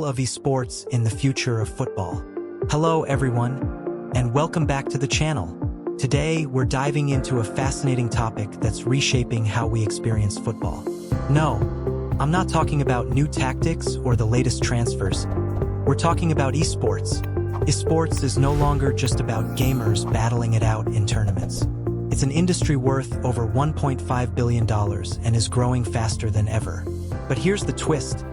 role of esports in the future of football. Hello everyone, and welcome back to the channel. Today, we're diving into a fascinating topic that's reshaping how we experience football. No, I'm not talking about new tactics or the latest transfers. We're talking about esports. Esports is no longer just about gamers battling it out in tournaments. It's an industry worth over $1.5 billion and is growing faster than ever. But here's the twist.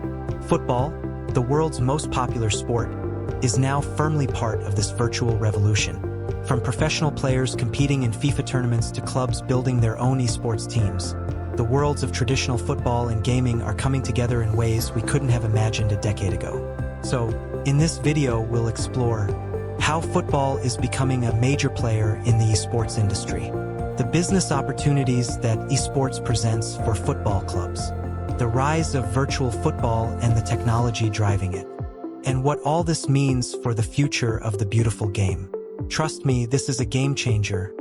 Football, the world's most popular sport, is now firmly part of this virtual revolution. From professional players competing in FIFA tournaments to clubs building their own esports teams, the worlds of traditional football and gaming are coming together in ways we couldn't have imagined a decade ago. So, in this video, we'll explore how football is becoming a major player in the esports industry, the business opportunities that esports presents for football clubs, the rise of virtual football and the technology driving it, and what all this means for the future of the beautiful game. Trust me, this is a game changer,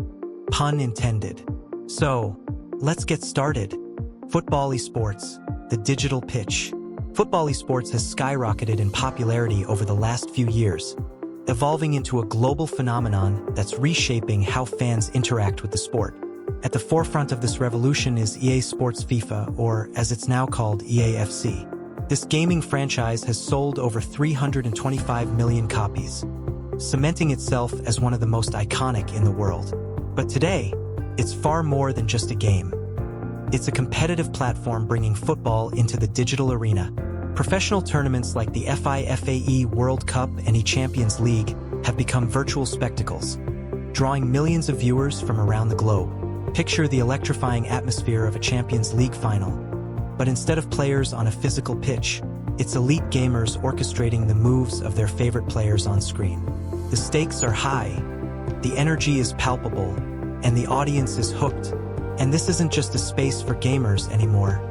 pun intended. So, let's get started. Football esports, the digital pitch. Football esports has skyrocketed in popularity over the last few years, evolving into a global phenomenon that's reshaping how fans interact with the sport. At the forefront of this revolution is EA Sports FIFA, or as it's now called, EAFC. This gaming franchise has sold over 325 million copies, cementing itself as one of the most iconic in the world. But today, it's far more than just a game. It's a competitive platform bringing football into the digital arena. Professional tournaments like the FIFAe World Cup and eChampions League have become virtual spectacles, drawing millions of viewers from around the globe. Picture the electrifying atmosphere of a Champions League final. But instead of players on a physical pitch, it's elite gamers orchestrating the moves of their favorite players on screen. The stakes are high, the energy is palpable, and the audience is hooked. And this isn't just a space for gamers anymore.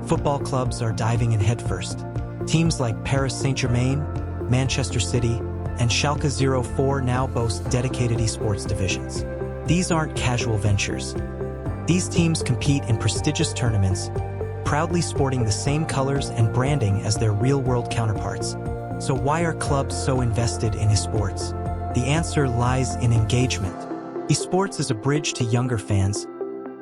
Football clubs are diving in headfirst. Teams like Paris Saint-Germain, Manchester City, and Schalke 04 now boast dedicated esports divisions. These aren't casual ventures. These teams compete in prestigious tournaments, proudly sporting the same colors and branding as their real-world counterparts. So why are clubs so invested in esports? The answer lies in engagement. Esports is a bridge to younger fans,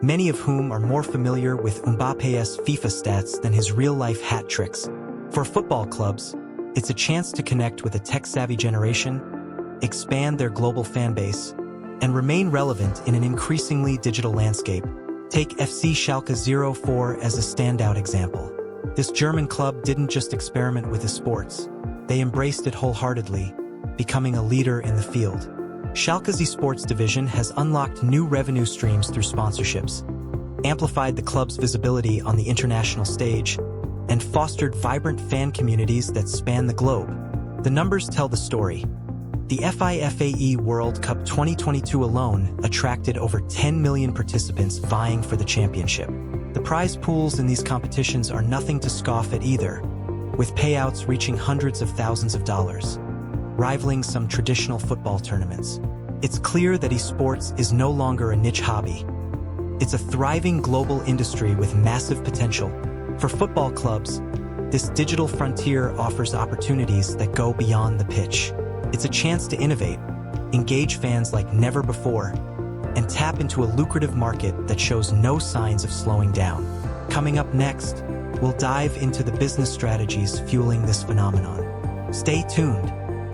many of whom are more familiar with Mbappe's FIFA stats than his real-life hat tricks. For football clubs, it's a chance to connect with a tech-savvy generation, expand their global fan base, and remain relevant in an increasingly digital landscape. Take FC Schalke 04 as a standout example. This German club didn't just experiment with esports. They embraced it wholeheartedly, becoming a leader in the field. Schalke's esports division has unlocked new revenue streams through sponsorships, amplified the club's visibility on the international stage, and fostered vibrant fan communities that span the globe. The numbers tell the story. The FIFAe World Cup 2022 alone attracted over 10 million participants vying for the championship. The prize pools in these competitions are nothing to scoff at either, with payouts reaching hundreds of thousands of dollars, rivaling some traditional football tournaments. It's clear that esports is no longer a niche hobby. It's a thriving global industry with massive potential. For football clubs, this digital frontier offers opportunities that go beyond the pitch. It's a chance to innovate, engage fans like never before, and tap into a lucrative market that shows no signs of slowing down. Coming up next, we'll dive into the business strategies fueling this phenomenon. Stay tuned.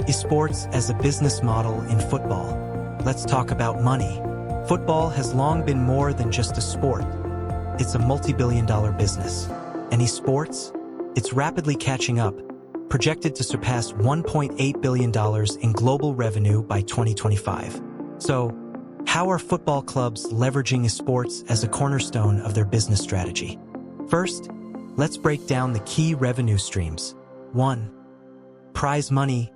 Esports as a business model in football. Let's talk about money. Football has long been more than just a sport. It's a multi-billion-dollar business. And esports? It's rapidly catching up, projected to surpass $1.8 billion in global revenue by 2025. So, how are football clubs leveraging esports as a cornerstone of their business strategy? First, let's break down the key revenue streams. 1. Prize money.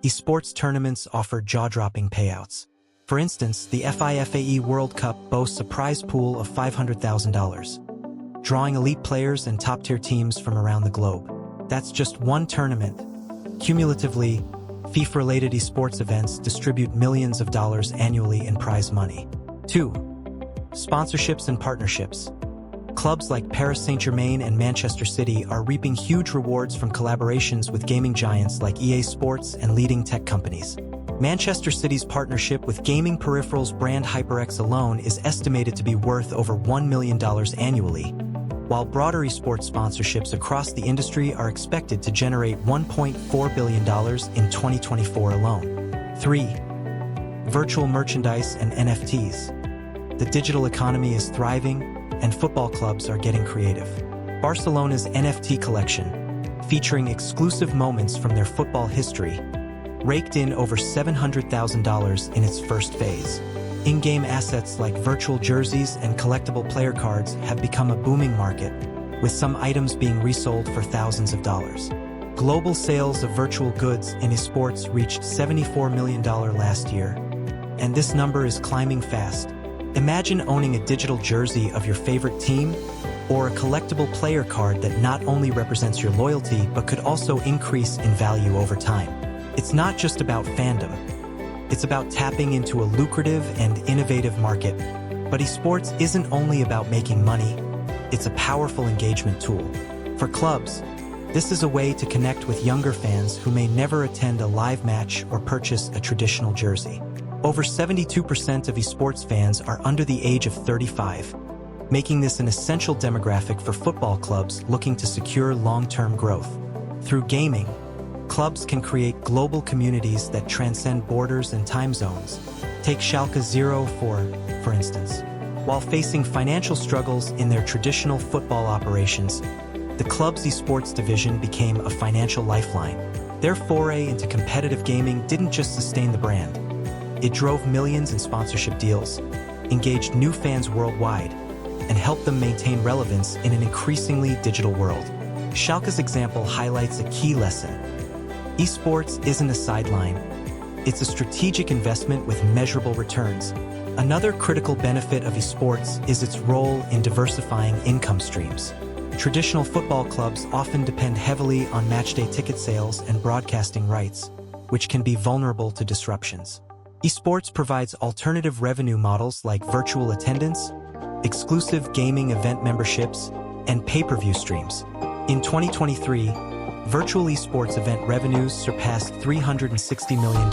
Esports tournaments offer jaw-dropping payouts. For instance, the FIFAe World Cup boasts a prize pool of $500,000, drawing elite players and top-tier teams from around the globe. That's just one tournament. Cumulatively, FIFA-related esports events distribute millions of dollars annually in prize money. 2. Sponsorships and partnerships. Clubs like Paris Saint-Germain and Manchester City are reaping huge rewards from collaborations with gaming giants like EA Sports and leading tech companies. Manchester City's partnership with gaming peripherals brand HyperX alone is estimated to be worth over $1 million annually, while broader esports sponsorships across the industry are expected to generate $1.4 billion in 2024 alone. 3. Virtual merchandise and NFTs. The digital economy is thriving, and football clubs are getting creative. Barcelona's NFT collection, featuring exclusive moments from their football history, raked in over $700,000 in its first phase. In-game assets like virtual jerseys and collectible player cards have become a booming market, with some items being resold for thousands of dollars. Global sales of virtual goods in esports reached $74 million last year, and this number is climbing fast. Imagine owning a digital jersey of your favorite team, or a collectible player card that not only represents your loyalty but could also increase in value over time. It's not just about fandom. It's about tapping into a lucrative and innovative market. But esports isn't only about making money, it's a powerful engagement tool. For clubs, this is a way to connect with younger fans who may never attend a live match or purchase a traditional jersey. Over 72% of esports fans are under the age of 35, making this an essential demographic for football clubs looking to secure long-term growth. Through gaming, clubs can create global communities that transcend borders and time zones. Take Schalke 04, for instance. While facing financial struggles in their traditional football operations, the club's esports division became a financial lifeline. Their foray into competitive gaming didn't just sustain the brand. It drove millions in sponsorship deals, engaged new fans worldwide, and helped them maintain relevance in an increasingly digital world. Schalke's example highlights a key lesson. Esports isn't a sideline. It's a strategic investment with measurable returns. Another critical benefit of esports is its role in diversifying income streams. Traditional football clubs often depend heavily on matchday ticket sales and broadcasting rights, which can be vulnerable to disruptions. Esports provides alternative revenue models like virtual attendance, exclusive gaming event memberships, and pay-per-view streams. In 2023, virtual esports event revenues surpassed $360 million,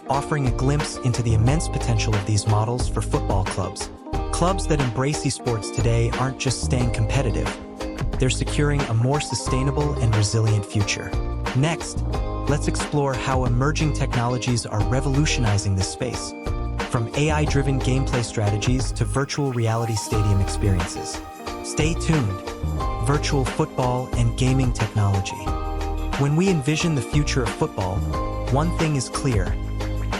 offering a glimpse into the immense potential of these models for football clubs. Clubs that embrace esports today aren't just staying competitive, they're securing a more sustainable and resilient future. Next, let's explore how emerging technologies are revolutionizing this space, from AI-driven gameplay strategies to virtual reality stadium experiences. Stay tuned. Virtual football and gaming technology. When we envision the future of football, one thing is clear: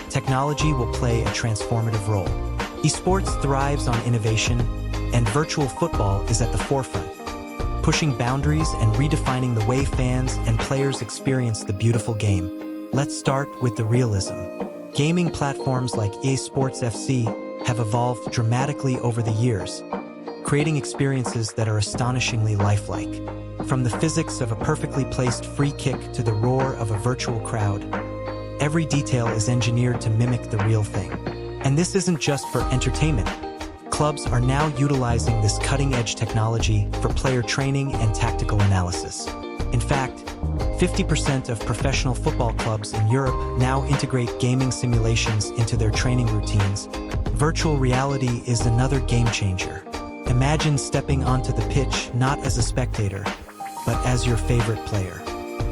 technology will play a transformative role. Esports thrives on innovation, and virtual football is at the forefront, pushing boundaries and redefining the way fans and players experience the beautiful game. Let's start with the realism. Gaming platforms like Esports FC have evolved dramatically over the years, creating experiences that are astonishingly lifelike. From the physics of a perfectly placed free kick to the roar of a virtual crowd, every detail is engineered to mimic the real thing. And this isn't just for entertainment. Clubs are now utilizing this cutting-edge technology for player training and tactical analysis. In fact, 50% of professional football clubs in Europe now integrate gaming simulations into their training routines. Virtual reality is another game changer. Imagine stepping onto the pitch not as a spectator, but as your favorite player.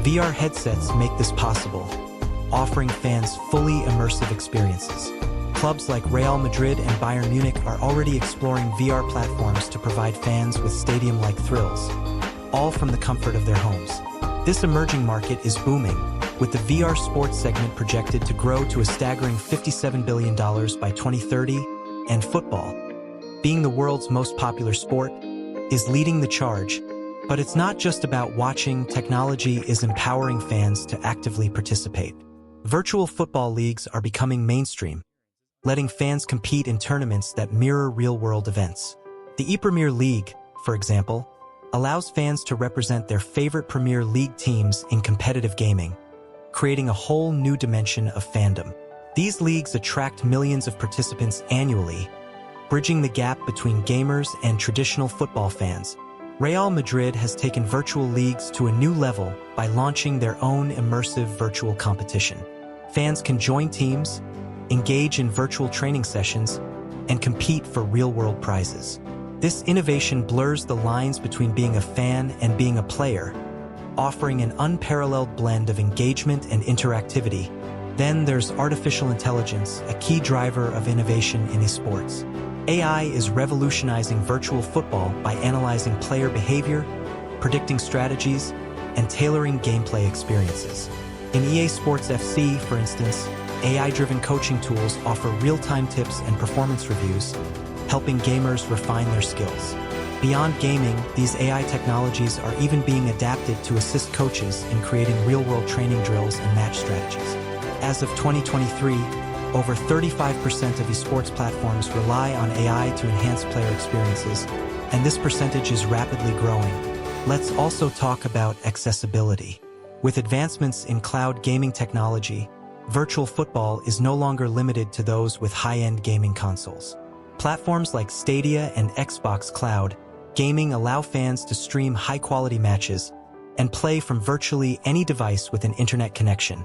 VR headsets make this possible, offering fans fully immersive experiences. Clubs like Real Madrid and Bayern Munich are already exploring VR platforms to provide fans with stadium-like thrills, all from the comfort of their homes. This emerging market is booming, with the VR sports segment projected to grow to a staggering $57 billion by 2030, and football, being the world's most popular sport, is leading the charge. But it's not just about watching. Technology is empowering fans to actively participate. Virtual football leagues are becoming mainstream, letting fans compete in tournaments that mirror real-world events. The ePremier League, for example, allows fans to represent their favorite Premier League teams in competitive gaming, creating a whole new dimension of fandom. These leagues attract millions of participants annually, bridging the gap between gamers and traditional football fans. Real Madrid has taken virtual leagues to a new level by launching their own immersive virtual competition. Fans can join teams, engage in virtual training sessions, and compete for real-world prizes. This innovation blurs the lines between being a fan and being a player, offering an unparalleled blend of engagement and interactivity. Then there's artificial intelligence, a key driver of innovation in esports. AI is revolutionizing virtual football by analyzing player behavior, predicting strategies, and tailoring gameplay experiences. In EA Sports FC, for instance, AI-driven coaching tools offer real-time tips and performance reviews, helping gamers refine their skills. Beyond gaming, these AI technologies are even being adapted to assist coaches in creating real-world training drills and match strategies. As of 2023, over 35% of esports platforms rely on AI to enhance player experiences, and this percentage is rapidly growing. Let's also talk about accessibility. With advancements in cloud gaming technology, virtual football is no longer limited to those with high-end gaming consoles. Platforms like Stadia and Xbox Cloud Gaming allow fans to stream high-quality matches and play from virtually any device with an internet connection,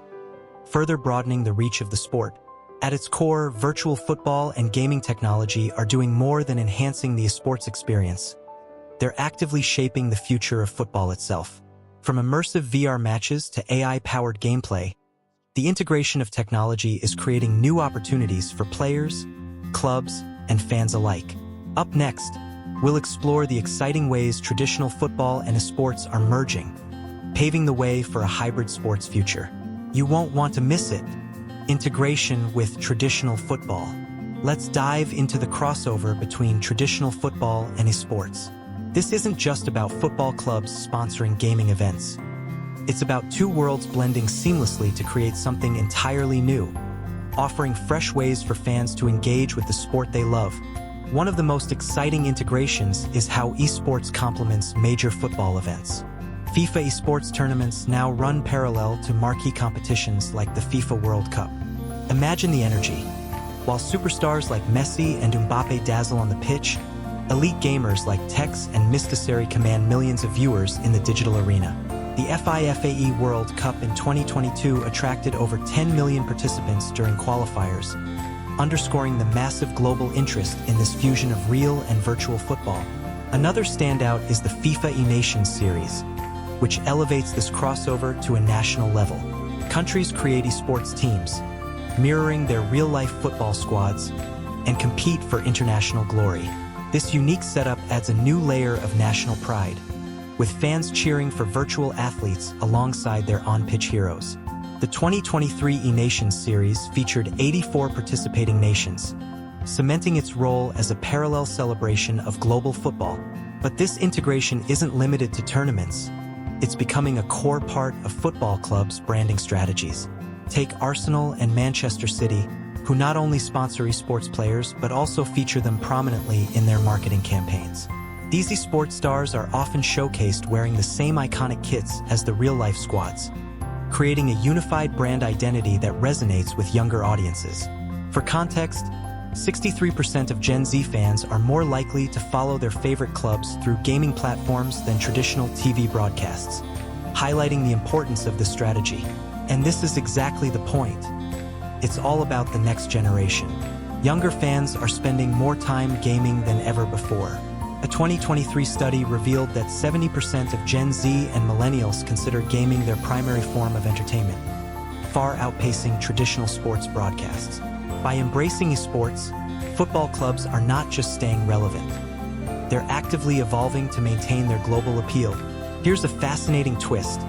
further broadening the reach of the sport. At its core, virtual football and gaming technology are doing more than enhancing the esports experience. They're actively shaping the future of football itself. From immersive VR matches to AI-powered gameplay, the integration of technology is creating new opportunities for players, clubs, and fans alike. Up next, we'll explore the exciting ways traditional football and esports are merging, paving the way for a hybrid sports future. You won't want to miss it. Integration with traditional football. Let's dive into the crossover between traditional football and esports. This isn't just about football clubs sponsoring gaming events. It's about two worlds blending seamlessly to create something entirely new, offering fresh ways for fans to engage with the sport they love. One of the most exciting integrations is how esports complements major football events. FIFA esports tournaments now run parallel to marquee competitions like the FIFA World Cup. Imagine the energy. While superstars like Messi and Mbappe dazzle on the pitch, elite gamers like Tex and Mystisari command millions of viewers in the digital arena. The FIFAe World Cup in 2022 attracted over 10 million participants during qualifiers, underscoring the massive global interest in this fusion of real and virtual football. Another standout is the FIFA eNations series, which elevates this crossover to a national level. Countries create esports teams, mirroring their real-life football squads, and compete for international glory. This unique setup adds a new layer of national pride, with fans cheering for virtual athletes alongside their on-pitch heroes. The 2023 eNations series featured 84 participating nations, cementing its role as a parallel celebration of global football. But this integration isn't limited to tournaments. It's becoming a core part of football clubs' branding strategies. Take Arsenal and Manchester City, who not only sponsor esports players but also feature them prominently in their marketing campaigns. These esports stars are often showcased wearing the same iconic kits as the real-life squads, creating a unified brand identity that resonates with younger audiences. For context, 63% of Gen Z fans are more likely to follow their favorite clubs through gaming platforms than traditional TV broadcasts, highlighting the importance of this strategy. And this is exactly the point. It's all about the next generation. Younger fans are spending more time gaming than ever before. A 2023 study revealed that 70% of Gen Z and millennials consider gaming their primary form of entertainment, far outpacing traditional sports broadcasts. By embracing esports, football clubs are not just staying relevant. They're actively evolving to maintain their global appeal. Here's a fascinating twist.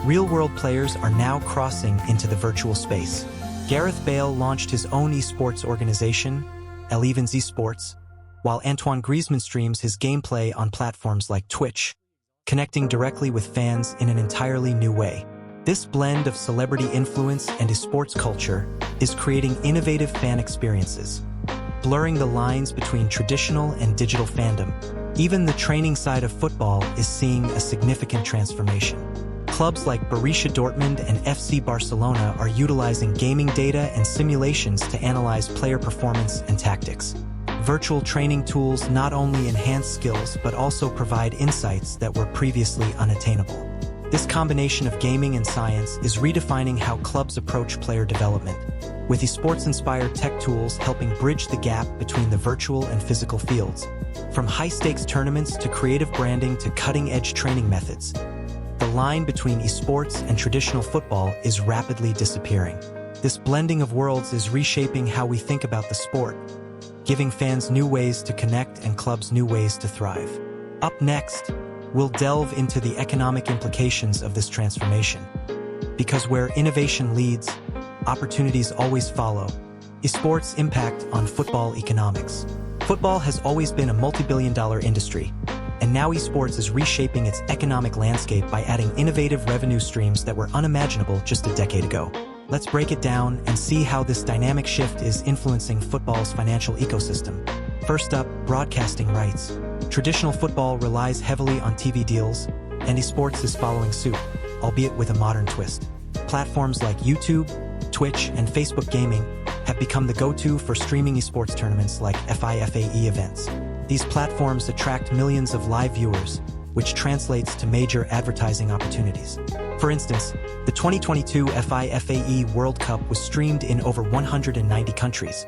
Real-world players are now crossing into the virtual space. Gareth Bale launched his own esports organization, Elevens Esports, while Antoine Griezmann streams his gameplay on platforms like Twitch, connecting directly with fans in an entirely new way. This blend of celebrity influence and esports culture is creating innovative fan experiences, blurring the lines between traditional and digital fandom. Even the training side of football is seeing a significant transformation. Clubs like Borussia Dortmund and FC Barcelona are utilizing gaming data and simulations to analyze player performance and tactics. Virtual training tools not only enhance skills but also provide insights that were previously unattainable. This combination of gaming and science is redefining how clubs approach player development, with esports-inspired tech tools helping bridge the gap between the virtual and physical fields. From high-stakes tournaments to creative branding to cutting-edge training methods, the line between esports and traditional football is rapidly disappearing. This blending of worlds is reshaping how we think about the sport, giving fans new ways to connect and clubs new ways to thrive. Up next, we'll delve into the economic implications of this transformation. Because where innovation leads, opportunities always follow. Esports' impact on football economics. Football has always been a multi-billion-dollar industry, and now esports is reshaping its economic landscape by adding innovative revenue streams that were unimaginable just a decade ago. Let's break it down and see how this dynamic shift is influencing football's financial ecosystem. First up, broadcasting rights. Traditional football relies heavily on TV deals, and esports is following suit, albeit with a modern twist. Platforms like YouTube, Twitch, and Facebook Gaming have become the go-to for streaming esports tournaments like FIFAe events. These platforms attract millions of live viewers, which translates to major advertising opportunities. For instance, the 2022 FIFAe World Cup was streamed in over 190 countries,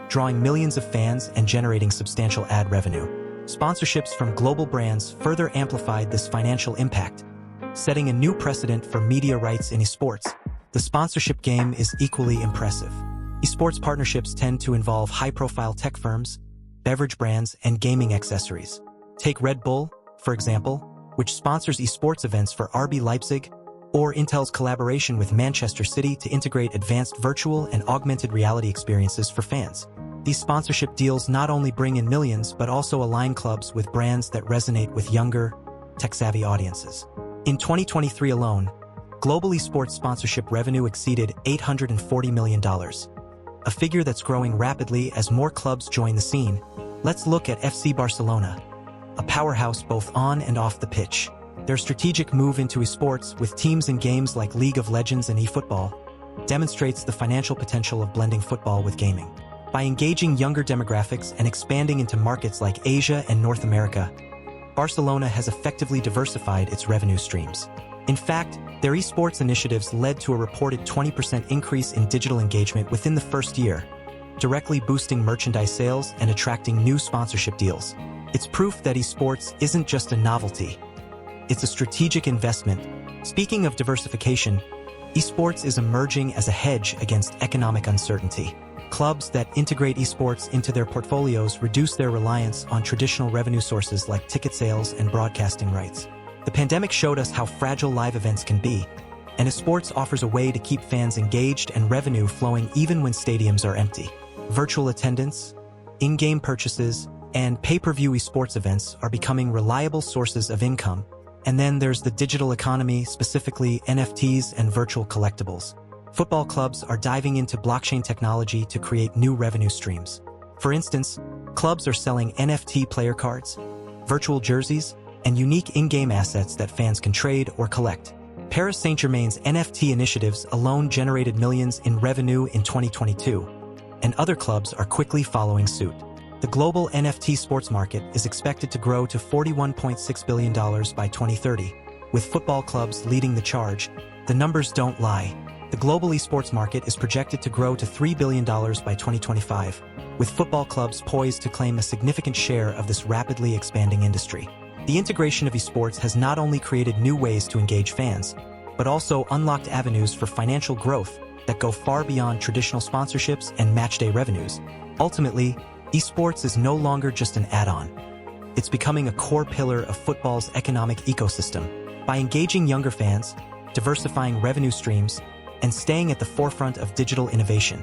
drawing millions of fans and generating substantial ad revenue. Sponsorships from global brands further amplified this financial impact, setting a new precedent for media rights in esports. The sponsorship game is equally impressive. Esports partnerships tend to involve high-profile tech firms, beverage brands, and gaming accessories. Take Red Bull, for example, which sponsors esports events for RB Leipzig, or Intel's collaboration with Manchester City to integrate advanced virtual and augmented reality experiences for fans. These sponsorship deals not only bring in millions but also align clubs with brands that resonate with younger, tech-savvy audiences. In 2023 alone, global esports sponsorship revenue exceeded $840 million, a figure that's growing rapidly as more clubs join the scene. Let's look at FC Barcelona, a powerhouse both on and off the pitch. Their strategic move into esports with teams in games like League of Legends and eFootball demonstrates the financial potential of blending football with gaming. By engaging younger demographics and expanding into markets like Asia and North America, Barcelona has effectively diversified its revenue streams. In fact, their esports initiatives led to a reported 20% increase in digital engagement within the first year, directly boosting merchandise sales and attracting new sponsorship deals. It's proof that esports isn't just a novelty. It's a strategic investment. Speaking of diversification, esports is emerging as a hedge against economic uncertainty. Clubs that integrate esports into their portfolios reduce their reliance on traditional revenue sources like ticket sales and broadcasting rights. The pandemic showed us how fragile live events can be, and esports offers a way to keep fans engaged and revenue flowing even when stadiums are empty. Virtual attendance, in-game purchases, and pay-per-view esports events are becoming reliable sources of income. And then there's the digital economy, specifically NFTs and virtual collectibles. Football clubs are diving into blockchain technology to create new revenue streams. For instance, clubs are selling NFT player cards, virtual jerseys, and unique in-game assets that fans can trade or collect. Paris Saint-Germain's NFT initiatives alone generated millions in revenue in 2022, and other clubs are quickly following suit. The global NFT sports market is expected to grow to $41.6 billion by 2030, with football clubs leading the charge. The numbers don't lie. The global esports market is projected to grow to $3 billion by 2025, with football clubs poised to claim a significant share of this rapidly expanding industry. The integration of esports has not only created new ways to engage fans, but also unlocked avenues for financial growth that go far beyond traditional sponsorships and matchday revenues. Ultimately, esports is no longer just an add-on. It's becoming a core pillar of football's economic ecosystem. By engaging younger fans, diversifying revenue streams, and staying at the forefront of digital innovation,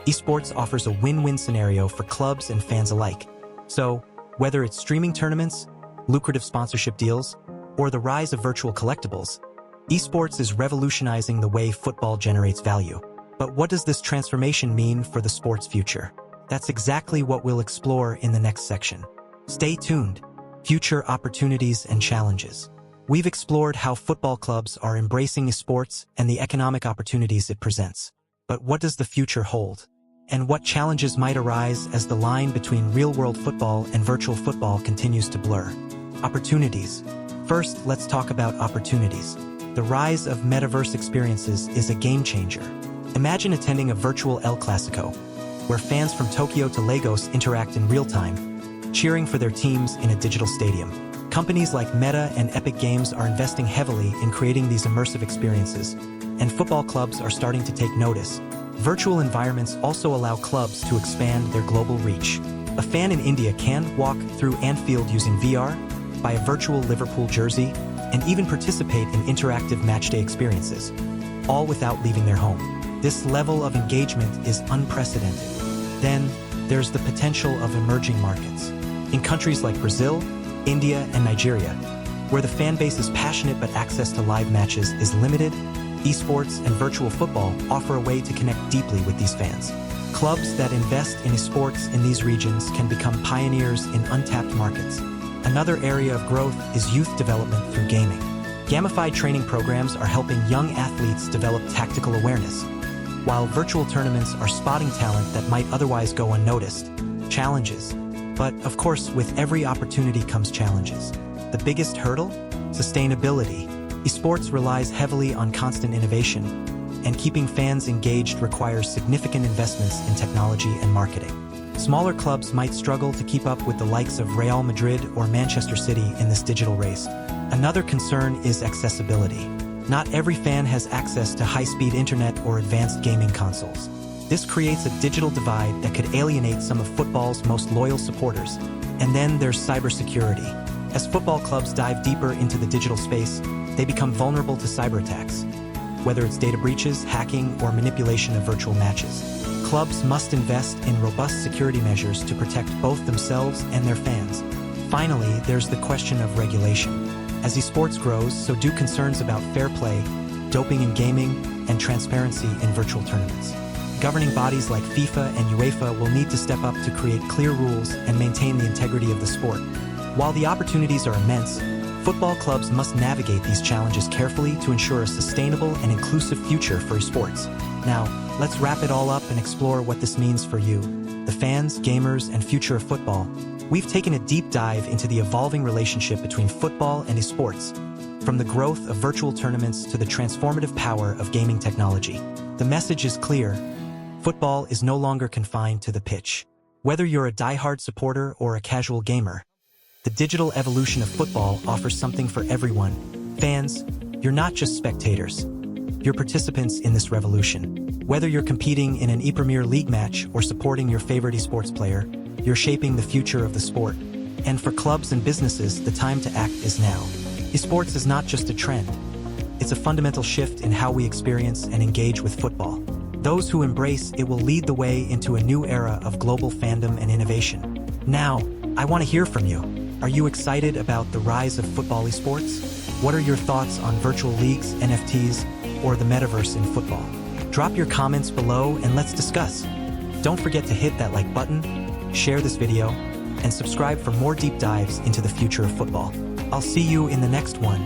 esports offers a win-win scenario for clubs and fans alike. So, whether it's streaming tournaments, lucrative sponsorship deals, or the rise of virtual collectibles, esports is revolutionizing the way football generates value. But what does this transformation mean for the sport's future? That's exactly what we'll explore in the next section. Stay tuned. Future opportunities and challenges. We've explored how football clubs are embracing esports and the economic opportunities it presents. But what does the future hold? and what challenges might arise as the line between real-world football and virtual football continues to blur. Opportunities. First, let's talk about opportunities. The rise of metaverse experiences is a game-changer. Imagine attending a virtual El Clasico, where fans from Tokyo to Lagos interact in real time, cheering for their teams in a digital stadium. Companies like Meta and Epic Games are investing heavily in creating these immersive experiences, and football clubs are starting to take notice. Virtual environments also allow clubs to expand their global reach. A fan in India can walk through Anfield using VR, buy a virtual Liverpool jersey, and even participate in interactive matchday experiences, all without leaving their home. This level of engagement is unprecedented. Then, there's the potential of emerging markets. In countries like Brazil, India, and Nigeria, where the fan base is passionate but access to live matches is limited, esports and virtual football offer a way to connect deeply with these fans. Clubs that invest in esports in these regions can become pioneers in untapped markets. Another area of growth is youth development through gaming. Gamified training programs are helping young athletes develop tactical awareness, while virtual tournaments are spotting talent that might otherwise go unnoticed. Challenges. But, of course, with every opportunity comes challenges. The biggest hurdle? Sustainability. Esports relies heavily on constant innovation, and keeping fans engaged requires significant investments in technology and marketing. Smaller clubs might struggle to keep up with the likes of Real Madrid or Manchester City in this digital race. Another concern is accessibility. Not every fan has access to high-speed internet or advanced gaming consoles. This creates a digital divide that could alienate some of football's most loyal supporters. And then there's cybersecurity. As football clubs dive deeper into the digital space, they become vulnerable to cyber attacks, whether it's data breaches, hacking, or manipulation of virtual matches. Clubs must invest in robust security measures to protect both themselves and their fans. Finally, there's the question of regulation. As esports grows, so do concerns about fair play, doping in gaming, and transparency in virtual tournaments. Governing bodies like FIFA and UEFA will need to step up to create clear rules and maintain the integrity of the sport. While the opportunities are immense, football clubs must navigate these challenges carefully to ensure a sustainable and inclusive future for esports. Now, let's wrap it all up and explore what this means for you, the fans, gamers, and future of football. We've taken a deep dive into the evolving relationship between football and esports, from the growth of virtual tournaments to the transformative power of gaming technology. The message is clear: football is no longer confined to the pitch. Whether you're a diehard supporter or a casual gamer, the digital evolution of football offers something for everyone. Fans, you're not just spectators. You're participants in this revolution. Whether you're competing in an e-Premier League match or supporting your favorite esports player, you're shaping the future of the sport. And for clubs and businesses, the time to act is now. Esports is not just a trend. It's a fundamental shift in how we experience and engage with football. Those who embrace it will lead the way into a new era of global fandom and innovation. Now, I want to hear from you. Are you excited about the rise of football esports? What are your thoughts on virtual leagues, NFTs, or the metaverse in football? Drop your comments below and let's discuss. Don't forget to hit that like button, share this video, and subscribe for more deep dives into the future of football. I'll see you in the next one.